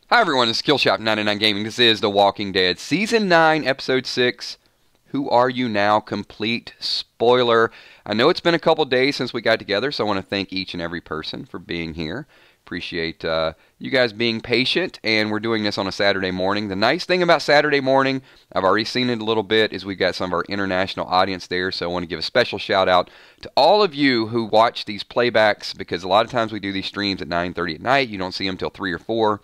Hi everyone, it's Skillshop 99 Gaming. This is The Walking Dead, Season 9, Episode 6, Who Are You Now? Complete spoiler. I know it's been a couple days since we got together, so I want to thank each and every person for being here. Appreciate you guys being patient, and we're doing this on a Saturday morning. The nice thing about Saturday morning, I've already seen it a little bit, is we've got some of our international audience there, so I want to give a special shout out to all of you who watch these playbacks, because a lot of times we do these streams at 9:30 at night. You don't see them till 3 or 4.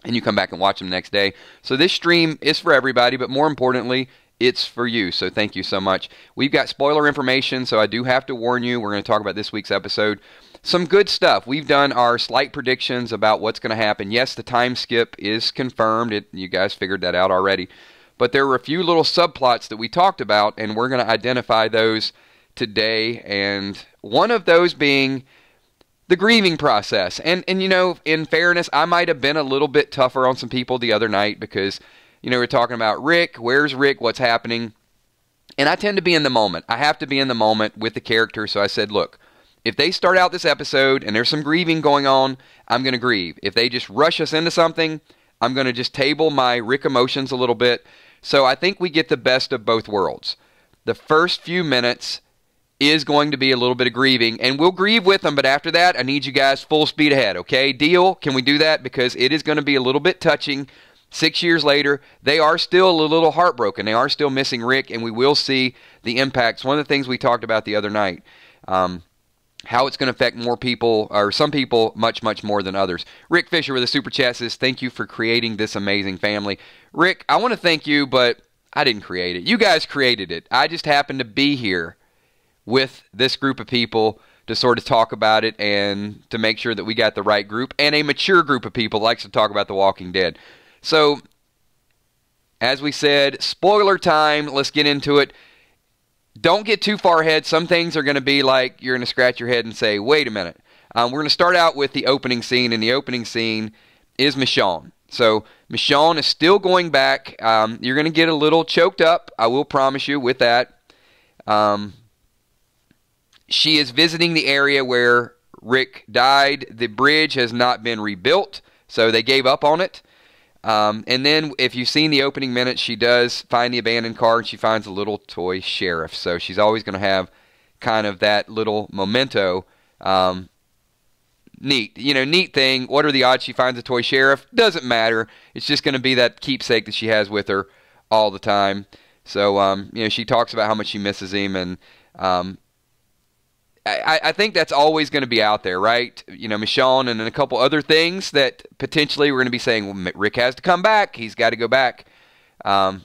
And you come back and watch them the next day. So this stream is for everybody, but more importantly, it's for you. So thank you so much. We've got spoiler information, so I do have to warn you. We're going to talk about this week's episode. Some good stuff. We've done our slight predictions about what's going to happen. Yes, the time skip is confirmed. You guys figured that out already. But there were a few little subplots that we talked about, and we're going to identify those today. And one of those being the grieving process. And you know, in fairness, I might have been a little bit tougher on some people the other night because, you know, we're talking about Rick, where's Rick, what's happening? And I tend to be in the moment. I have to be in the moment with the character. So I said, look, if they start out this episode and there's some grieving going on, I'm going to grieve. If they just rush us into something, I'm going to just table my Rick emotions a little bit. So I think we get the best of both worlds. The first few minutes is going to be a little bit of grieving, and we'll grieve with them, but after that, I need you guys full speed ahead, okay? Deal? Can we do that? Because it is going to be a little bit touching. 6 years later, they are still a little heartbroken. They are still missing Rick, and we will see the impacts. One of the things we talked about the other night, how it's going to affect more people, or some people much, much more than others. Rick Fisher with a super chat says, thank you for creating this amazing family. Rick, I want to thank you, but I didn't create it. You guys created it. I just happened to be here with this group of people to sort of talk about it and to make sure that we got the right group and a mature group of people that likes to talk about The Walking Dead. So, as we said, spoiler time. Let's get into it. Don't get too far ahead. Some things are going to be like you're going to scratch your head and say, wait a minute. We're going to start out with the opening scene, and the opening scene is Michonne. So, Michonne is still going back. You're going to get a little choked up, I will promise you, with that. She is visiting the area where Rick died. The bridge has not been rebuilt, so they gave up on it. And then, if you've seen the opening minutes, she does find the abandoned car, and she finds a little toy sheriff. So she's always going to have kind of that little memento. Neat thing. What are the odds she finds a toy sheriff? Doesn't matter. It's just going to be that keepsake that she has with her all the time. So, she talks about how much she misses him, and I think that's always going to be out there, right? You know, Michonne and then a couple other things that potentially we're going to be saying, well, Rick has to come back. He's got to go back. You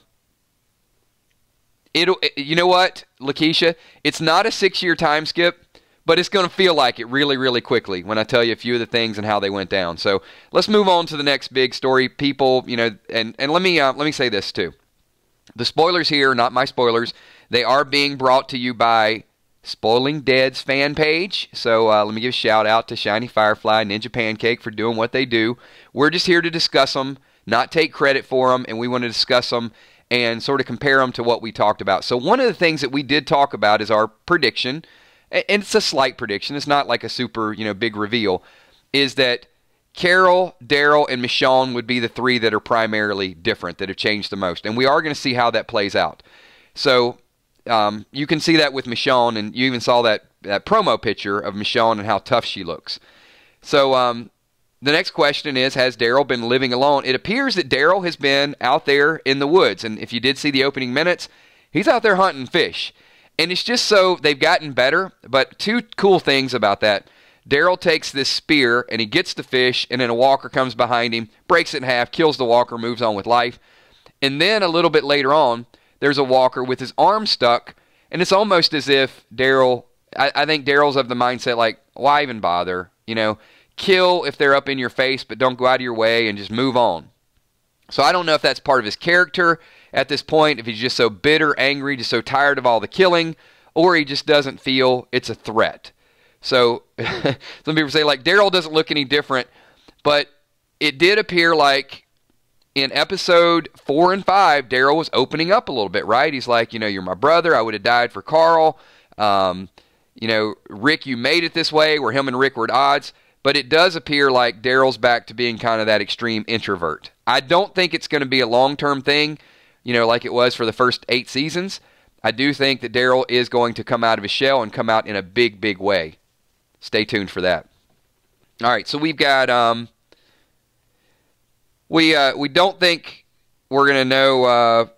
know what, Lakeisha? It's not a 6-year time skip, but it's going to feel like it really, really quickly when I tell you a few of the things and how they went down. So let's move on to the next big story. People, and let me say this too. The spoilers here, not my spoilers, they are being brought to you by Spoiling Dead's fan page. So let me give a shout out to Shiny Firefly, Ninja Pancake for doing what they do. We're just here to discuss them, not take credit for them, and we want to discuss them and sort of compare them to what we talked about. So one of the things that we did talk about is our prediction, and it's a slight prediction, it's not like a super big reveal, is that Carol, Daryl, and Michonne would be the three that are primarily different, that have changed the most. And we are going to see how that plays out. So you can see that with Michonne, and you even saw that promo picture of Michonne and how tough she looks. So the next question is, has Daryl been living alone? It appears that Daryl has been out there in the woods, and if you did see the opening minutes, he's out there hunting fish. And it's just so they've gotten better, but two cool things about that. Daryl takes this spear, and he gets the fish, and then a walker comes behind him, breaks it in half, kills the walker, moves on with life. And then a little bit later on, there's a walker with his arm stuck, and it's almost as if Daryl, I think Daryl's of the mindset like, why even bother? Kill if they're up in your face, but don't go out of your way and just move on. So I don't know if that's part of his character at this point, if he's just so bitter, angry, just so tired of all the killing, or he just doesn't feel it's a threat. So some people say, like, Daryl doesn't look any different, but it did appear like in episode 4 and 5, Daryl was opening up a little bit, right? He's like, you're my brother. I would have died for Carl. Rick, you made it this way, where him and Rick were at odds. but it does appear like Daryl's back to being kind of that extreme introvert. I don't think it's going to be a long-term thing, like it was for the first 8 seasons. I do think that Daryl is going to come out of his shell and come out in a big, big way. Stay tuned for that. All right, so we've got we don't think we're going to know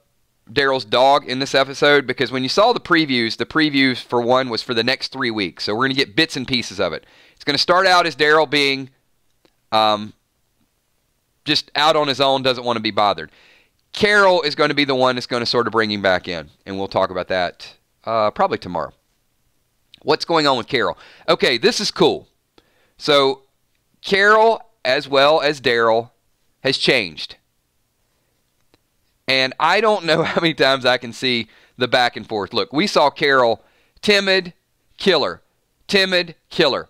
Daryl's dog in this episode, because when you saw the previews for one was for the next 3 weeks. So we're going to get bits and pieces of it. It's going to start out as Daryl being just out on his own, doesn't want to be bothered. Carol is going to be the one that's going to sort of bring him back in, and we'll talk about that probably tomorrow. What's going on with Carol? Okay, this is cool. So Carol, as well as Daryl, has changed. And I don't know how many times I can see the back and forth. Look, we saw Carol timid, killer. Timid, killer.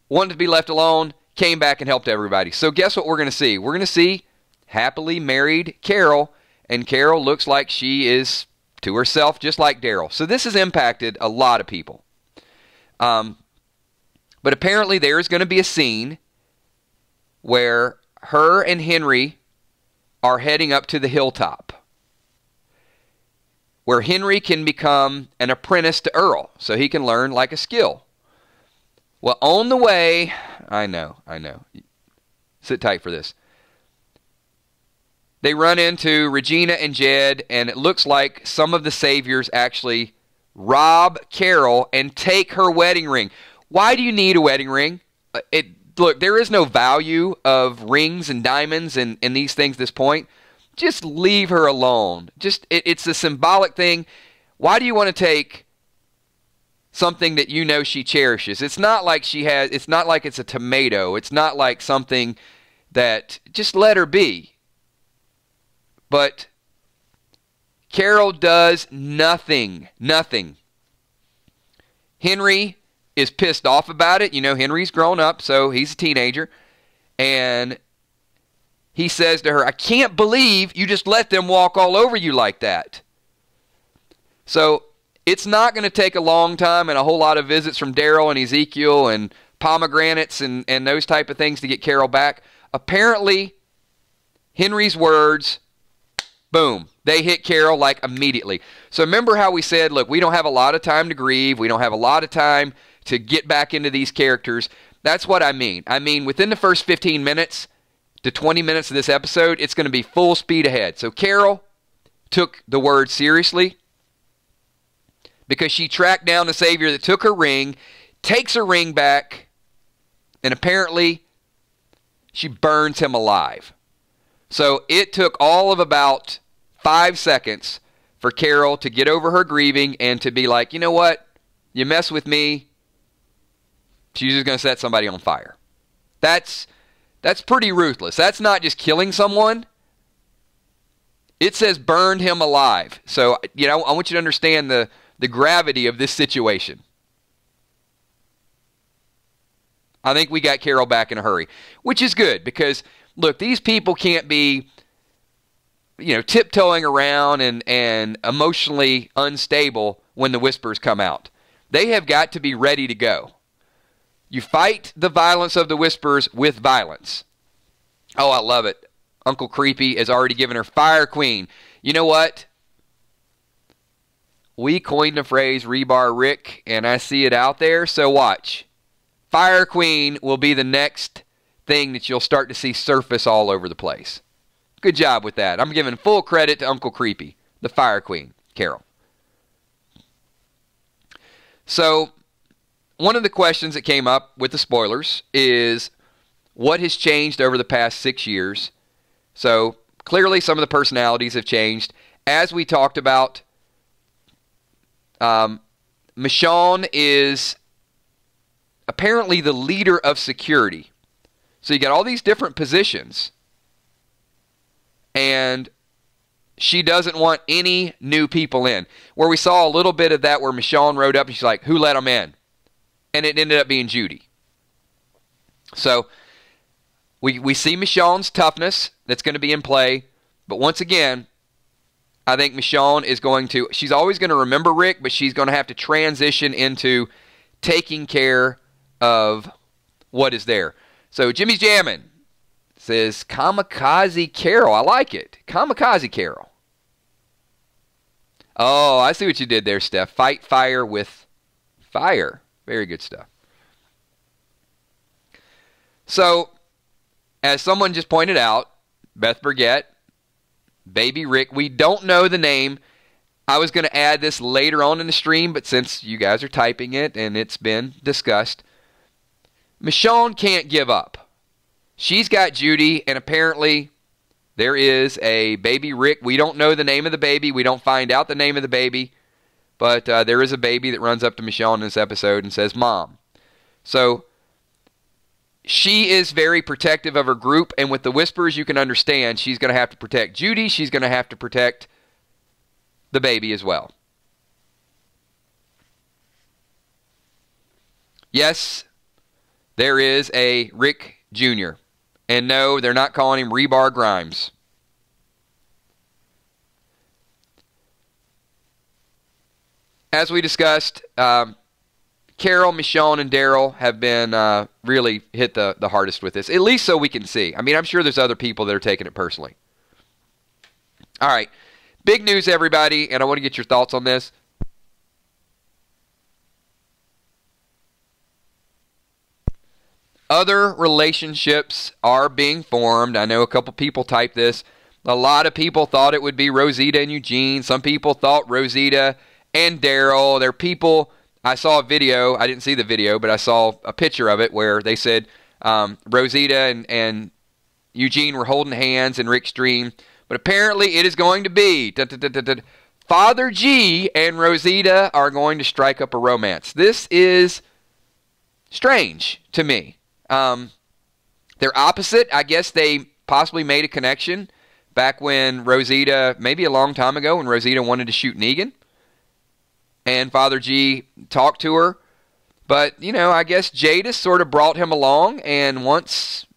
Wanted to be left alone, came back and helped everybody. So guess what we're going to see? We're going to see happily married Carol, and Carol looks like she is to herself just like Daryl. So this has impacted a lot of people. But apparently there is going to be a scene where her and Henry are heading up to the hilltop, where Henry can become an apprentice to Earl, so he can learn like a skill. Well, on the way, I know. Sit tight for this. They run into Regina and Jed, and it looks like some of the saviors actually rob Carol and take her wedding ring. Why do you need a wedding ring? Look, there is no value of rings and diamonds and these things at this point. Just leave her alone. It's a symbolic thing. Why do you want to take something that she cherishes? It's not like it's not like it's a tomato. It's not like something that, just let her be. But Carol does nothing. Nothing. Henry is pissed off about it. Henry's grown up, so he's a teenager. And he says to her, I can't believe you just let them walk all over you like that. So it's not going to take a long time and a whole lot of visits from Daryl and Ezekiel and pomegranates and those type of things to get Carol back. Apparently, Henry's words, boom, they hit Carol like immediately. So remember how we said, look, we don't have a lot of time to grieve. We don't have a lot of time to get back into these characters. That's what I mean. I mean, within the first 15 minutes to 20 minutes of this episode, it's going to be full speed ahead. So Carol took the word seriously because she tracked down the savior that took her ring, takes her ring back, and apparently she burns him alive. So it took all of about 5 seconds for Carol to get over her grieving and to be like, you know what? You mess with me, she's just going to set somebody on fire. That's pretty ruthless. That's not just killing someone. It says burned him alive. So, I want you to understand the gravity of this situation. I think we got Carol back in a hurry, which is good because, look, these people can't be, tiptoeing around and emotionally unstable when the whispers come out. They have got to be ready to go. You fight the violence of the whispers with violence. Oh, I love it. Uncle Creepy has already given her Fire Queen. You know what? We coined the phrase Rebar Rick, and I see it out there, so watch. Fire Queen will be the next thing that you'll start to see surface all over the place. Good job with that. I'm giving full credit to Uncle Creepy, the Fire Queen, Carol. So, one of the questions that came up with the spoilers is, what has changed over the past 6 years? So, clearly some of the personalities have changed. As we talked about, Michonne is apparently the leader of security. So you got all these different positions. And she doesn't want any new people in. Where we saw a little bit of that where Michonne rode up and she's like, who let them in? And it ended up being Judy. So we see Michonne's toughness that's going to be in play. But once again, I think Michonne is she's always going to remember Rick, but she's going to have to transition into taking care of what is there. So Jimmy's Jammin' says Kamikaze Carol. I like it. Kamikaze Carol. Oh, I see what you did there, Steph. Fight fire with fire. Very good stuff. So, as someone just pointed out, Beth Burgett, Baby Rick, we don't know the name. I was going to add this later on in the stream, but since you guys are typing it and it's been discussed, Michonne can't give up. She's got Judy, and apparently there is a baby Rick. We don't know the name of the baby. We don't find out the name of the baby, but there is a baby that runs up to Michonne in this episode and says, Mom. So she is very protective of her group, and with the whispers, you can understand she's going to have to protect Judy. She's going to have to protect the baby as well. Yes, there is a Rick Jr., and no, they're not calling him Rebar Grimes. As we discussed, Carol, Michonne, and Daryl have been really hit the hardest with this, at least so we can see. I mean, I'm sure there's other people that are taking it personally. All right. Big news, everybody, and I want to get your thoughts on this. Other relationships are being formed. I know a couple people typed this. A lot of people thought it would be Rosita and Eugene. Some people thought Rosita and Daryl. There are people, I saw a video, I didn't see the video, but I saw a picture of it where they said Rosita and Eugene were holding hands in Rick's dream. But apparently it is going to be Father G and Rosita are going to strike up a romance. This is strange to me. They're opposite. I guess they possibly made a connection back when Rosita, maybe a long time ago, when Rosita wanted to shoot Negan. And Father G talked to her. But, you know, I guess Jadis sort of brought him along. And once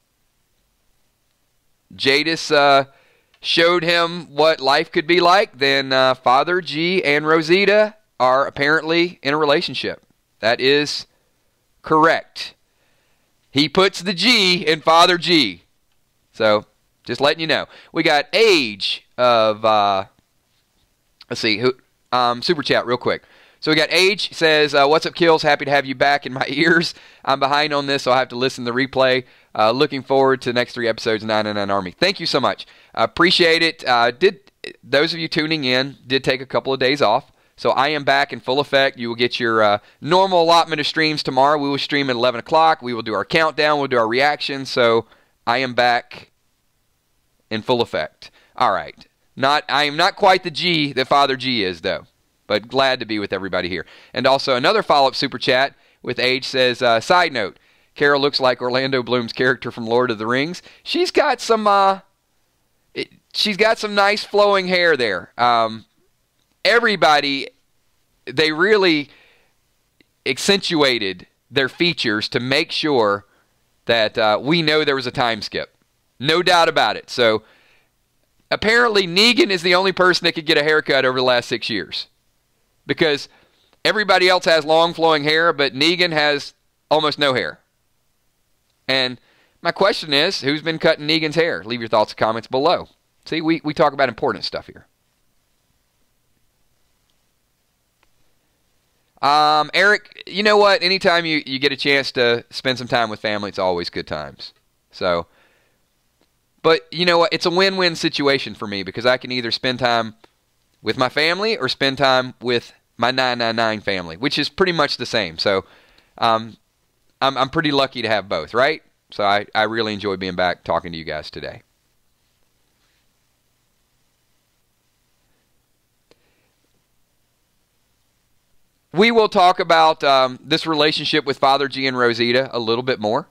Jadis showed him what life could be like, then Father G and Rosita are apparently in a relationship. That is correct. He puts the G in Father G. So, just letting you know. We got Age of, let's see, Super Chat real quick. So we got Age says, what's up, Kills? Happy to have you back in my ears. I'm behind on this, so I'll have to listen to the replay. Looking forward to the next 3 episodes of 999 Army. Thank you so much. Appreciate it. Those of you tuning in did take a couple of days off. So I am back in full effect. You will get your normal allotment of streams tomorrow. We will stream at 11 o'clock. We will do our countdown. We'll do our reaction. So I am back in full effect. All right. I am not quite the G that Father G is, though. But glad to be with everybody here. And also another follow-up super chat with Age says, side note, Carol looks like Orlando Bloom's character from Lord of the Rings. She's got some nice flowing hair there. Everybody, they really accentuated their features to make sure that we know there was a time skip. No doubt about it. So apparently Negan is the only person that could get a haircut over the last 6 years. Because everybody else has long flowing hair, but Negan has almost no hair. And my question is, who's been cutting Negan's hair? Leave your thoughts and comments below. See, we talk about important stuff here. Eric, you know what? Anytime you get a chance to spend some time with family, it's always good times. So, but you know what? It's a win-win situation for me because I can either spend time with my family or spend time with my 999 family, which is pretty much the same. So, I'm pretty lucky to have both, right? So I really enjoy being back talking to you guys today. We will talk about this relationship with Father G and Rosita a little bit more.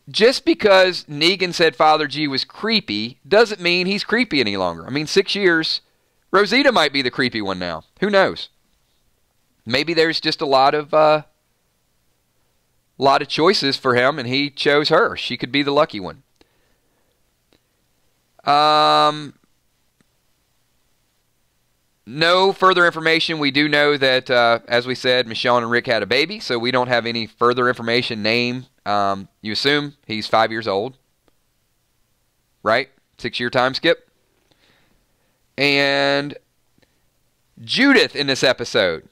Just because Negan said Father G was creepy doesn't mean he's creepy any longer. I mean, 6 years, Rosita might be the creepy one now. Who knows? Maybe there's just a lot of choices for him, and he chose her. She could be the lucky one. no further information. We do know that, as we said, Michonne and Rick had a baby, so we don't have any further information. Name, you assume he's 5 years old, right? 6-year time skip. And Judith in this episode.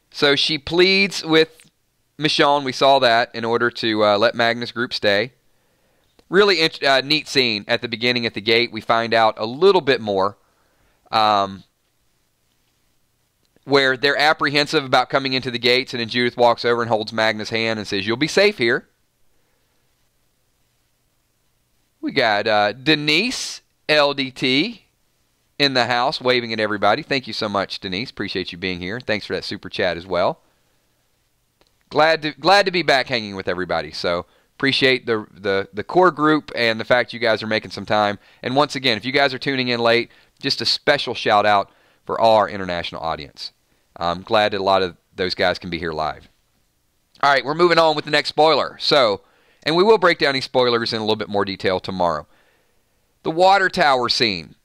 So she pleads with Michonne, we saw that, in order to let Magnus group stay. Really neat scene at the beginning at the gate. We find out a little bit more. Where they're apprehensive about coming into the gates, and then Judith walks over and holds Magnus' hand and says, "You'll be safe here." We got Denise, LDT, in the house, waving at everybody. Thank you so much, Denise. Appreciate you being here. Thanks for that super chat as well. Glad to be back hanging with everybody. So appreciate the core group and the fact you guys are making some time. And once again, if you guys are tuning in late, just a special shout out for all our international audience. I'm glad that a lot of those guys can be here live. All right, we're moving on with the next spoiler. So, and we will break down these spoilers in a little bit more detail tomorrow. The water tower scene.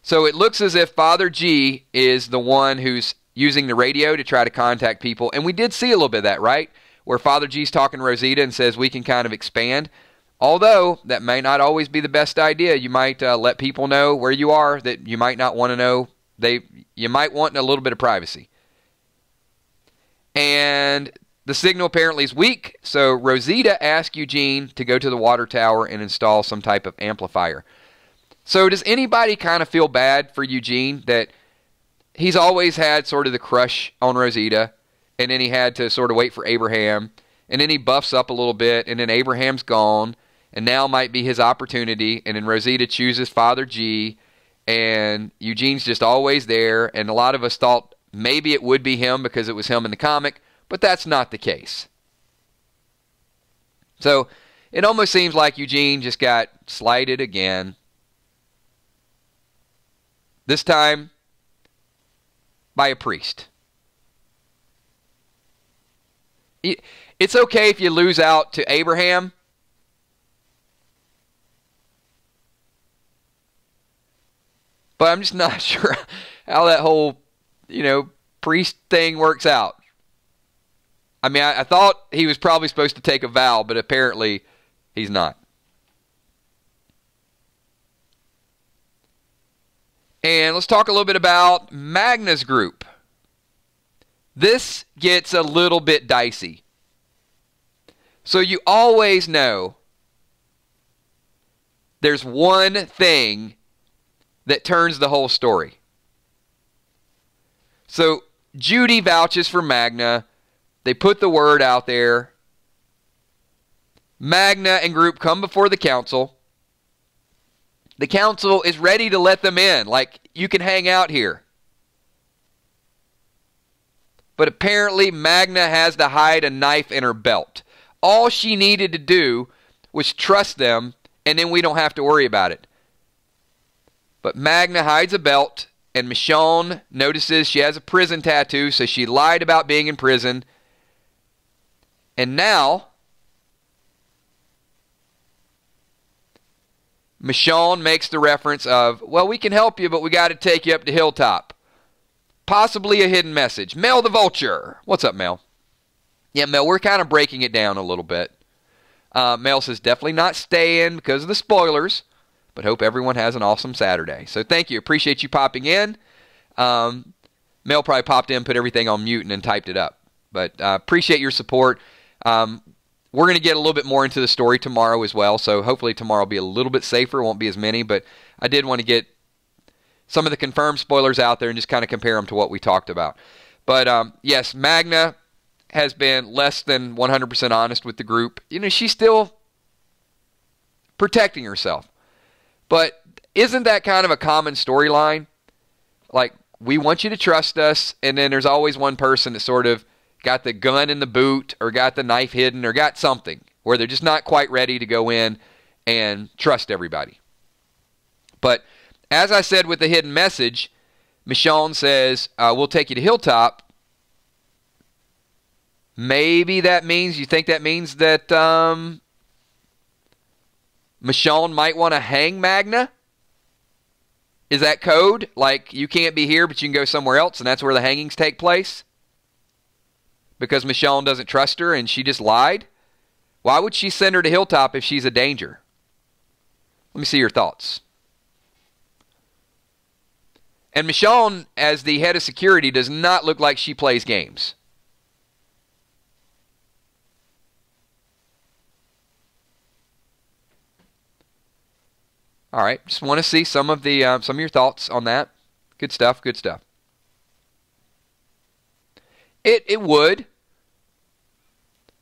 So it looks as if Father G is the one who's using the radio to try to contact people. And we did see a little bit of that, right? Where Father G's talking to Rosita and says we can kind of expand. Although, that may not always be the best idea. You might let people know where you are that you might not want to know. You might want a little bit of privacy. And the signal apparently is weak, so Rosita asked Eugene to go to the water tower and install some type of amplifier. So does anybody kind of feel bad for Eugene that he's always had sort of the crush on Rosita, and then he had to sort of wait for Abraham, and then he buffs up a little bit, and then Abraham's gone, and now might be his opportunity, and then Rosita chooses Father G, and Eugene's just always there, and a lot of us thought maybe it would be him because it was him in the comic, but that's not the case. So it almost seems like Eugene just got slighted again. This time by a priest. It's okay if you lose out to Abraham. But I'm just not sure how that whole, priest thing works out. I mean, I thought he was probably supposed to take a vow, but apparently he's not. And let's talk a little bit about Magna's group. This gets a little bit dicey. So you always know there's one thing that turns the whole story. So Judy vouches for Magna. They put the word out there. Magna and group come before the council. The council is ready to let them in. Like, you can hang out here. But apparently Magna has to hide a knife in her belt. All she needed to do was trust them, and then we don't have to worry about it. But Magna hides a belt, and Michonne notices she has a prison tattoo, so she lied about being in prison. And now, Michonne makes the reference of, well, we can help you, but we got to take you up to Hilltop. Possibly a hidden message. Mel the Vulture. What's up, Mel? Yeah, Mel, we're kind of breaking it down a little bit. Mel says, definitely not staying because of the spoilers, but hope everyone has an awesome Saturday. So thank you. Appreciate you popping in. Mel probably popped in, put everything on mute, and then typed it up. But appreciate your support. We're going to get a little bit more into the story tomorrow as well, so hopefully tomorrow will be a little bit safer. Won't be as many, but I did want to get some of the confirmed spoilers out there and just kind of compare them to what we talked about. But yes, Magna has been less than 100% honest with the group. She's still protecting herself. But isn't that kind of a common storyline? Like, we want you to trust us, and then there's always one person that sort of got the gun in the boot or got the knife hidden or got something where they're just not quite ready to go in and trust everybody. But as I said with the hidden message, Michonne says, we'll take you to Hilltop. Maybe that means, you think that means that Michonne might want to hang Magna? Is that code? Like, you can't be here, but you can go somewhere else, and that's where the hangings take place? Because Michonne doesn't trust her and she just lied? Why would she send her to Hilltop if she's a danger? Let me see your thoughts. And Michonne, as the head of security, does not look like she plays games. All right, just want to see some of your thoughts on that. Good stuff, good stuff. It would,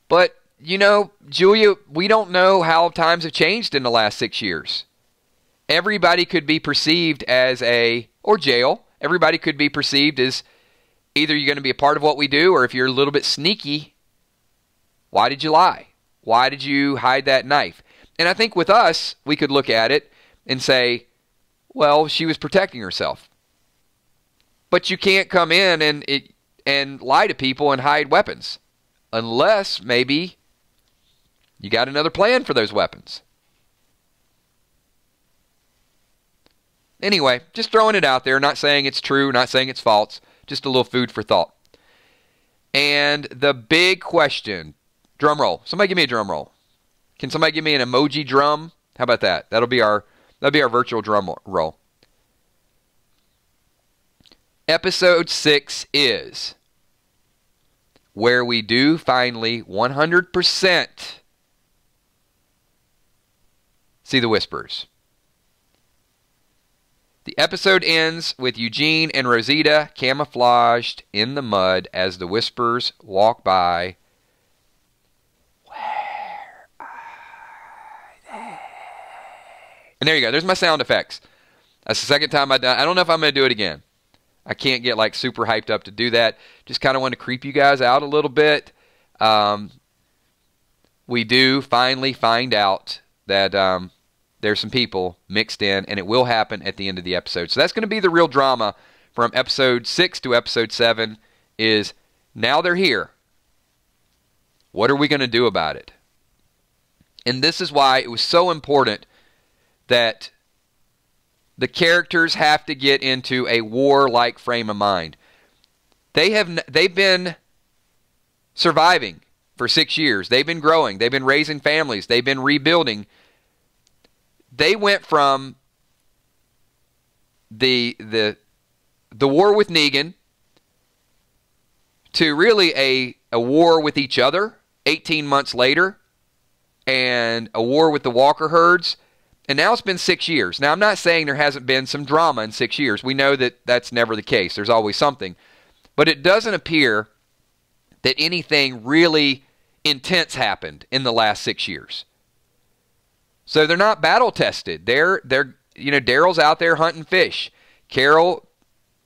but you know, Julia, we don't know how times have changed in the last 6 years. Everybody could be perceived as or jail. Everybody could be perceived as either you're going to be a part of what we do, or if you're a little bit sneaky, why did you lie? Why did you hide that knife? And I think with us, we could look at it and say, well, she was protecting herself. But you can't come in and lie to people and hide weapons. Unless, maybe, you got another plan for those weapons. Anyway, just throwing it out there. Not saying it's true, not saying it's false. Just a little food for thought. And the big question, drum roll. Somebody give me a drum roll. Can somebody give me an emoji drum? How about that? That'll be our virtual drum roll. Episode 6 is where we do finally 100% see the Whispers. The episode ends with Eugene and Rosita camouflaged in the mud as the Whispers walk by. Where are they? And there you go. There's my sound effects. That's the second time I've done. I don't know if I'm going to do it again. I can't get like super hyped up to do that. Just kind of want to creep you guys out a little bit. We do finally find out that there's some people mixed in, and it will happen at the end of the episode. So that's going to be the real drama from episode 6 to episode 7 is now they're here. What are we going to do about it? And this is why it was so important that the characters have to get into a war-like frame of mind. They've been surviving for 6 years. They've been growing. They've been raising families. They've been rebuilding. They went from the war with Negan to really a war with each other 18 months later, and a war with the Walker herds. And now it's been 6 years. Now, I'm not saying there hasn't been some drama in 6 years. We know that that's never the case. There's always something. But it doesn't appear that anything really intense happened in the last 6 years. So they're not battle tested. They're Daryl's out there hunting fish. Carol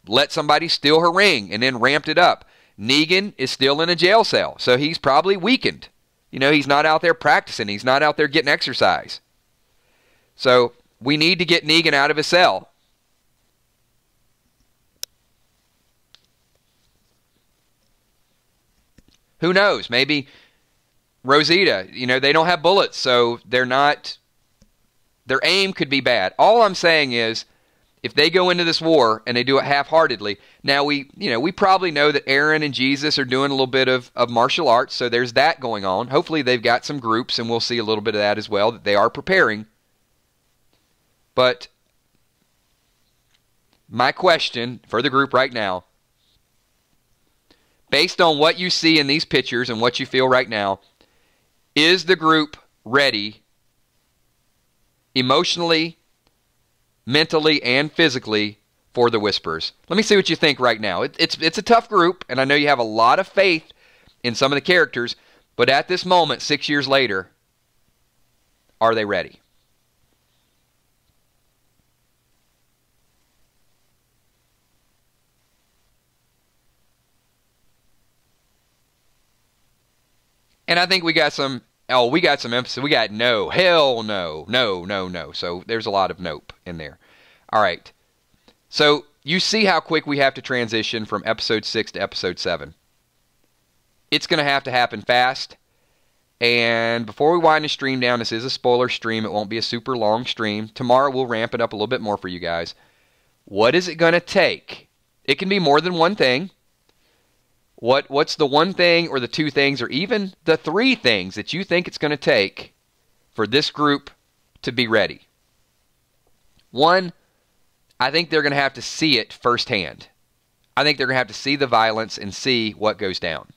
let somebody steal her ring and then ramped it up. Negan is still in a jail cell, so he's probably weakened. He's not out there practicing. He's not out there getting exercise. So we need to get Negan out of his cell. Who knows? Maybe Rosita, they don't have bullets, so their aim could be bad. All I'm saying is, if they go into this war and they do it half-heartedly, now we probably know that Aaron and Jesus are doing a little bit of martial arts, so there's that going on. Hopefully they've got some groups, and we'll see a little bit of that as well, that they are preparing. But my question for the group right now, based on what you see in these pictures and what you feel right now, is the group ready emotionally, mentally, and physically for the Whispers? Let me see what you think right now. It's a tough group, and I know you have a lot of faith in some of the characters, but at this moment, 6 years later, are they ready? And I think we got some emphasis. We got no, hell no, no, no, no. So there's a lot of nope in there. All right. So you see how quick we have to transition from episode 6 to episode 7. It's going to happen fast. And before we wind the stream down, this is a spoiler stream. It won't be a super long stream. Tomorrow we'll ramp it up a little bit more for you guys. What is it going to take? It can be more than one thing. What's the one thing or the two things or even the three things that you think it's going to take for this group to be ready? One, I think they're going to have to see it firsthand. I think they're going to have to see the violence and see what goes down.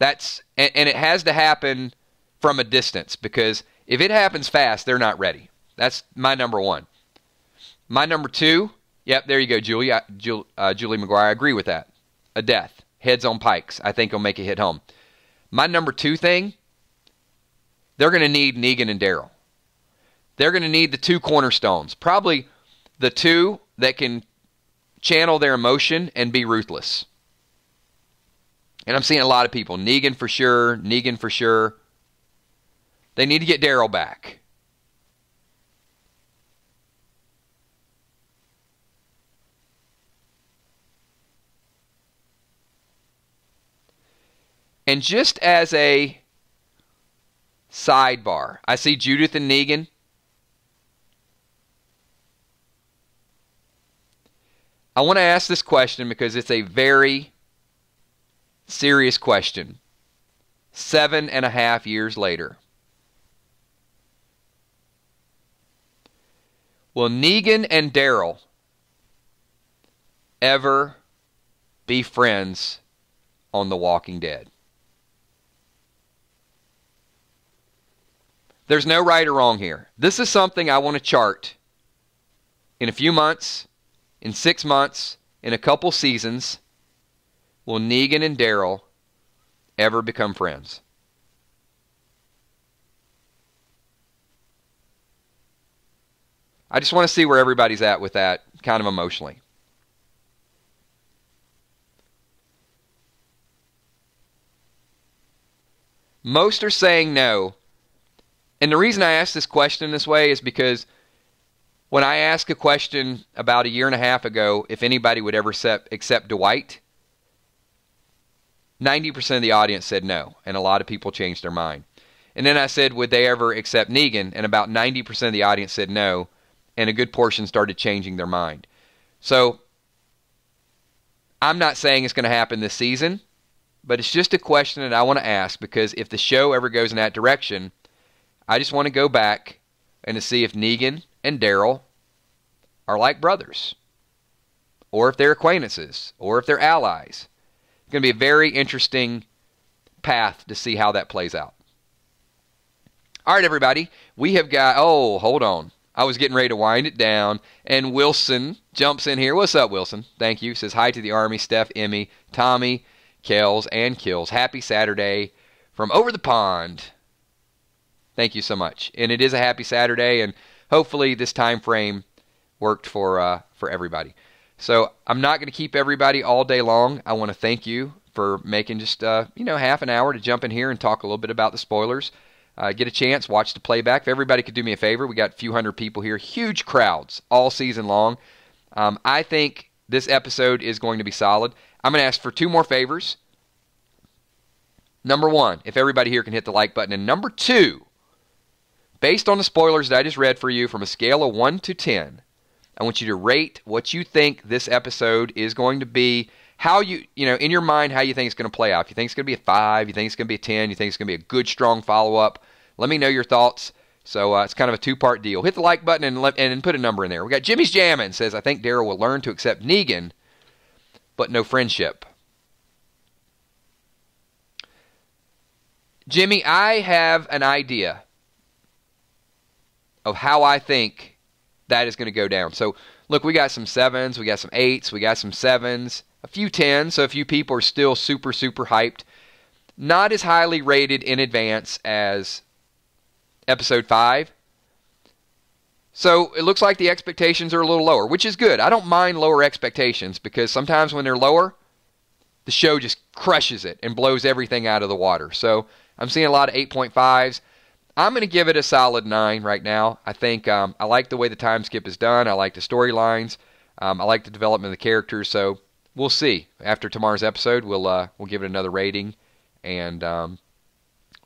And it has to happen from a distance, because if it happens fast, they're not ready. That's my number one. My number two, yep, there you go, Julie McGuire. I agree with that. A death. Heads on pikes. I think will make it hit home. My number two thing, they're going to need Negan and Daryl. They're going to need the two cornerstones. Probably the two that can channel their emotion and be ruthless. And I'm seeing a lot of people. Negan for sure. They need to get Daryl back. And just as a sidebar, I see Judith and Negan. I want to ask this question because it's a very serious question. 7.5 years later. Will Negan and Daryl ever be friends on The Walking Dead? There's no right or wrong here. This is something I want to chart in a few months, in 6 months, in a couple seasons. Will Negan and Daryl ever become friends? I just want to see where everybody's at with that, kind of emotionally. Most are saying no. And the reason I ask this question this way is because when I asked a question about 1.5 years ago, if anybody would ever accept Dwight, 90% of the audience said no, and a lot of people changed their mind. And then I said, would they ever accept Negan? And about 90% of the audience said no, and a good portion started changing their mind. So I'm not saying it's going to happen this season, but it's just a question that I want to ask, because if the show ever goes in that direction, I just want to go back and to see if Negan and Daryl are like brothers, or if they're acquaintances, or if they're allies. It's going to be a very interesting path to see how that plays out. All right, everybody. We have got... Oh, hold on. I was getting ready to wind it down, and Wilson jumps in here. What's up, Wilson? Thank you. Says hi to the Army, Steph, Emmy, Tommy, Kells, and Kills. Happy Saturday from over the pond. Thank you so much. And it is a happy Saturday, and hopefully this time frame worked for everybody. So I'm not going to keep everybody all day long. I want to thank you for making just half an hour to jump in here and talk a little bit about the spoilers. Get a chance, watch the playback. If everybody could do me a favor, we got a few hundred people here, huge crowds all season long. I think this episode is going to be solid. I'm going to ask for 2 more favors. Number 1, if everybody here can hit the like button. And number 2, based on the spoilers that I just read for you from a scale of 1 to 10, I want you to rate what you think this episode is going to be, how you in your mind, how you think it's going to play out. If you think it's going to be a 5, you think it's going to be a 10, you think it's going to be a good, strong follow-up, let me know your thoughts. So it's kind of a 2-part deal. Hit the like button and put a number in there. We got Jimmy's Jammin' says, I think Daryl will learn to accept Negan, but no friendship. Jimmy, I have an idea of how I think that is going to go down. So, look, we got some 7s, we got some 8s, we got some 7s, a few 10s, so a few people are still super, super hyped. Not as highly rated in advance as Episode 5. So, it looks like the expectations are a little lower, which is good. I don't mind lower expectations, because sometimes when they're lower, the show just crushes it and blows everything out of the water. So, I'm seeing a lot of 8.5s. I'm going to give it a solid 9 right now. I think I like the way the time skip is done. I like the storylines. I like the development of the characters. So we'll see. After tomorrow's episode, we'll give it another rating, and we'll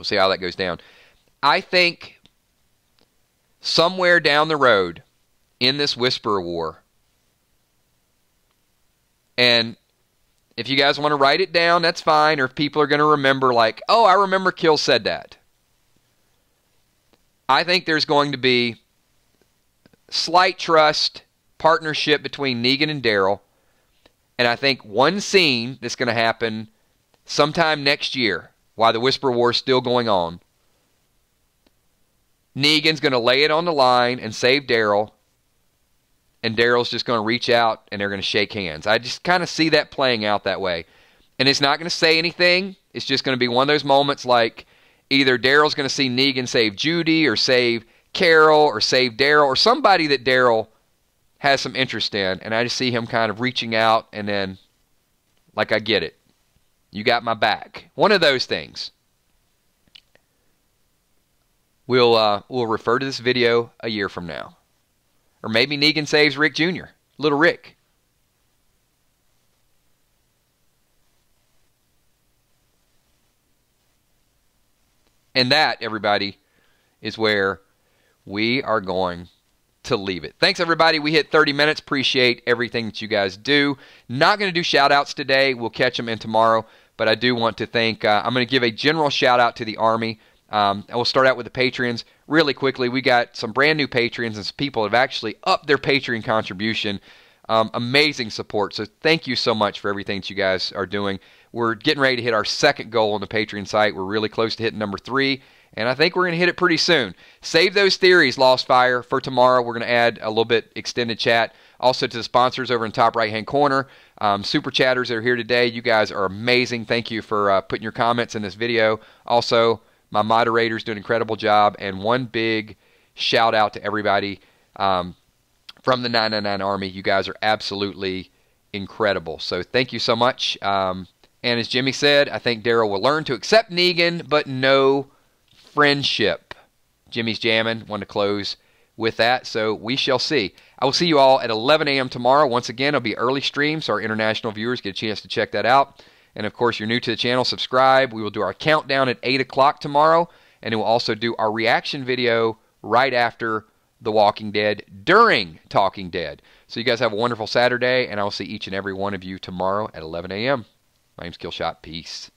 see how that goes down. I think somewhere down the road in this Whisperer War. And if you guys want to write it down, that's fine. Or if people are going to remember, like, oh, I remember Kill said that. I think there's going to be slight trust, partnership between Negan and Daryl. And I think one scene that's going to happen sometime next year, while the Whisperer War is still going on, Negan's going to lay it on the line and save Daryl. And Daryl's just going to reach out and they're going to shake hands. I just kind of see that playing out that way. And it's not going to say anything. It's just going to be one of those moments like either Daryl's going to see Negan save Judy or save Carol or save Daryl or somebody that Daryl has some interest in. And I just see him kind of reaching out and then, like, I get it. You got my back. One of those things. We'll refer to this video a year from now. Or maybe Negan saves Rick Jr., Little Rick. And that, everybody, is where we are going to leave it. Thanks, everybody. We hit 30 minutes. Appreciate everything that you guys do. Not going to do shout-outs today. We'll catch them in tomorrow. But I do want to thank, I'm going to give a general shout-out to the Army. And we'll start out with the Patreons really quickly. We got some brand new Patreons and some people have actually upped their Patreon contribution. Amazing support. So thank you so much for everything that you guys are doing. We're getting ready to hit our second goal on the Patreon site. We're really close to hitting number 3. And I think we're going to hit it pretty soon. Save those theories, Lost Fire, for tomorrow. We're going to add a little bit extended chat. Also to the sponsors over in the top right-hand corner. Super chatters that are here today. You guys are amazing. Thank you for putting your comments in this video. Also, my moderators do an incredible job. And one big shout out to everybody from the 999 Army. You guys are absolutely incredible. So thank you so much. And as Jimmy said, I think Daryl will learn to accept Negan, but no friendship. Jimmy's jamming. Want to close with that. So we shall see. I will see you all at 11 a.m. tomorrow. Once again, it'll be early stream, so our international viewers get a chance to check that out. And, of course, you're new to the channel, subscribe. We will do our countdown at 8 o'clock tomorrow. And we'll also do our reaction video right after The Walking Dead, during Talking Dead. So you guys have a wonderful Saturday, and I will see each and every one of you tomorrow at 11 a.m. My name's Killshot. Peace.